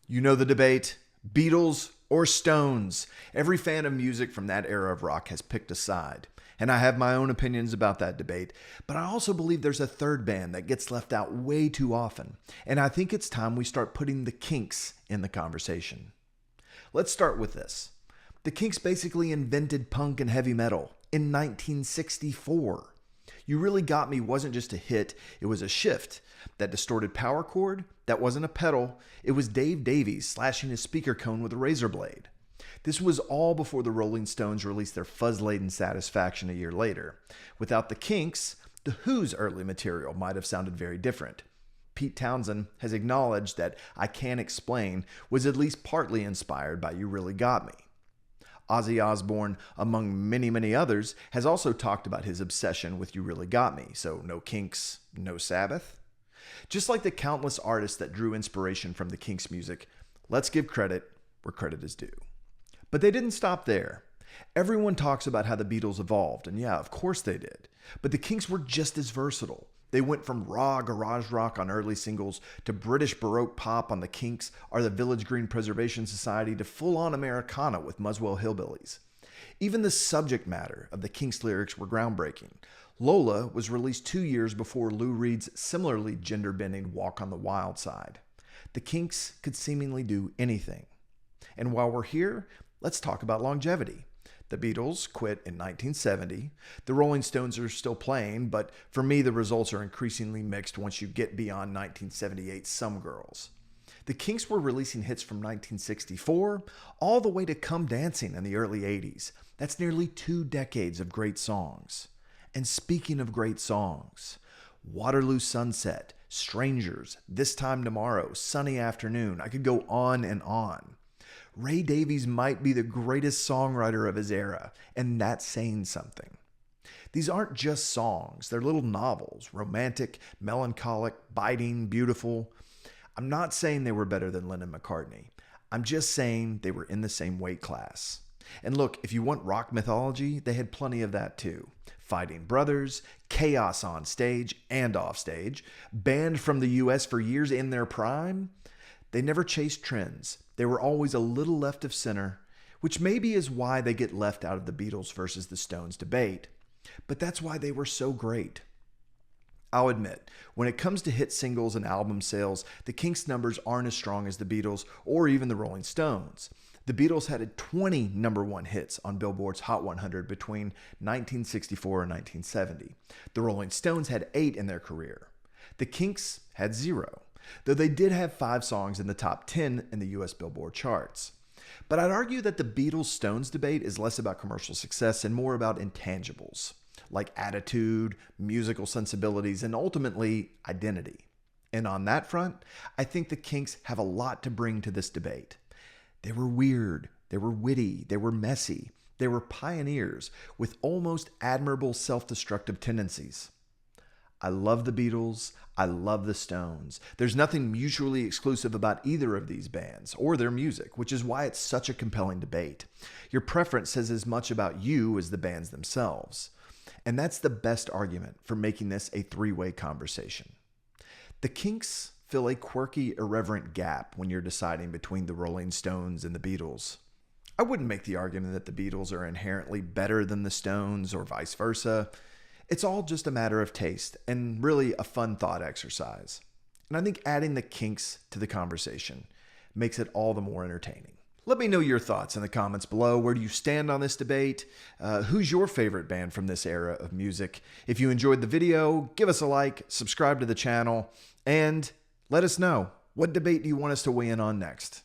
You know the debate, Beatles or Stones. Every fan of music from that era of rock has picked a side. And I have my own opinions about that debate, but I also believe there's a third band that gets left out way too often. And I think it's time we start putting the Kinks in the conversation. Let's start with this. The Kinks basically invented punk and heavy metal in 1964. You Really Got Me wasn't just a hit, it was a shift. That distorted power chord, that wasn't a pedal, it was Dave Davies slashing his speaker cone with a razor blade. This was all before the Rolling Stones released their fuzz-laden Satisfaction a year later. Without the Kinks, The Who's early material might have sounded very different. Pete Townsend has acknowledged that I Can't Explain was at least partly inspired by You Really Got Me. Ozzy Osbourne, among many others, has also talked about his obsession with You Really Got Me, so no Kinks, no Sabbath. Just like the countless artists that drew inspiration from the Kinks' music, let's give credit where credit is due. But they didn't stop there. Everyone talks about how the Beatles evolved, and yeah, of course they did. But the Kinks were just as versatile. They went from raw garage rock on early singles to British Baroque pop on the Kinks or the Village Green Preservation Society to full-on Americana with Muswell Hillbillies. Even the subject matter of the Kinks' lyrics were groundbreaking. Lola was released 2 years before Lou Reed's similarly gender-bending Walk on the Wild Side. The Kinks could seemingly do anything. And while we're here, let's talk about longevity. The Beatles quit in 1970. The Rolling Stones are still playing, but for me the results are increasingly mixed once you get beyond 1978's Some Girls. The Kinks were releasing hits from 1964 all the way to Come Dancing in the early 80s. That's nearly 2 decades of great songs. And speaking of great songs, Waterloo Sunset, Strangers, This Time Tomorrow, Sunny Afternoon, I could go on and on. Ray Davies might be the greatest songwriter of his era, and that's saying something. These aren't just songs, they're little novels, romantic, melancholic, biting, beautiful. I'm not saying they were better than Lennon and McCartney. I'm just saying they were in the same weight class. And look, if you want rock mythology, they had plenty of that too. Fighting brothers, chaos on stage and off stage, banned from the US for years in their prime. They never chased trends. They were always a little left of center, which maybe is why they get left out of the Beatles versus the Stones debate. But that's why they were so great. I'll admit, when it comes to hit singles and album sales, the Kinks' numbers aren't as strong as the Beatles or even the Rolling Stones. The Beatles had 20 number one hits on Billboard's Hot 100 between 1964 and 1970. The Rolling Stones had 8 in their career. The Kinks had 0, though they did have 5 songs in the top 10 in the US Billboard charts. But I'd argue that the Beatles-Stones debate is less about commercial success and more about intangibles, like attitude, musical sensibilities, and ultimately identity. And on that front, I think the Kinks have a lot to bring to this debate. They were weird, they were witty, they were messy, they were pioneers with almost admirable self-destructive tendencies. I love the Beatles, I love the Stones. There's nothing mutually exclusive about either of these bands or their music, which is why it's such a compelling debate. Your preference says as much about you as the bands themselves. And that's the best argument for making this a 3-way conversation. The Kinks fill a quirky, irreverent gap when you're deciding between the Rolling Stones and the Beatles. I wouldn't make the argument that the Beatles are inherently better than the Stones or vice versa. It's all just a matter of taste and really a fun thought exercise. And I think adding the Kinks to the conversation makes it all the more entertaining. Let me know your thoughts in the comments below. Where do you stand on this debate? Who's your favorite band from this era of music? If you enjoyed the video, give us a like, subscribe to the channel, and let us know, what debate do you want us to weigh in on next?